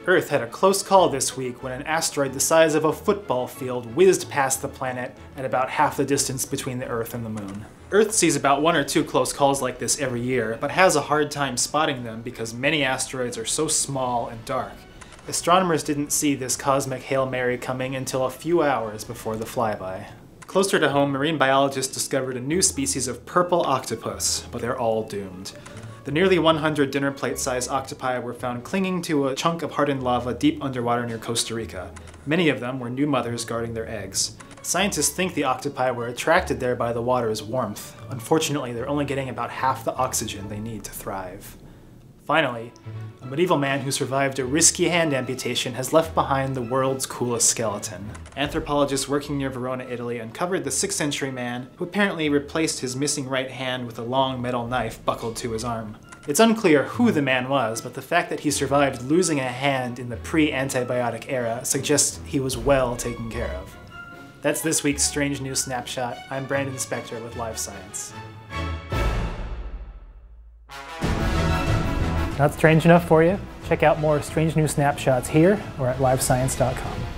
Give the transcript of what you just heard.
Earth had a close call this week when an asteroid the size of a football field whizzed past the planet at about half the distance between the Earth and the Moon. Earth sees about 1 or 2 close calls like this every year, but has a hard time spotting them because many asteroids are so small and dark. Astronomers didn't see this cosmic Hail Mary coming until a few hours before the flyby. Closer to home, marine biologists discovered a new species of purple octopus, but they're all doomed. The nearly 100 dinner plate-sized octopi were found clinging to a chunk of hardened lava deep underwater near Costa Rica. Many of them were new mothers guarding their eggs. Scientists think the octopi were attracted there by the water's warmth. Unfortunately, they're only getting about half the oxygen they need to thrive. Finally, a medieval man who survived a risky hand amputation has left behind the world's coolest skeleton. Anthropologists working near Verona, Italy uncovered the 6th century man who apparently replaced his missing right hand with a long metal knife buckled to his arm. It's unclear who the man was, but the fact that he survived losing a hand in the pre-antibiotic era suggests he was well taken care of. That's this week's Strange New Snapshot. I'm Brandon Spector with Live Science. Not strange enough for you? Check out more strange new snapshots here or at livescience.com.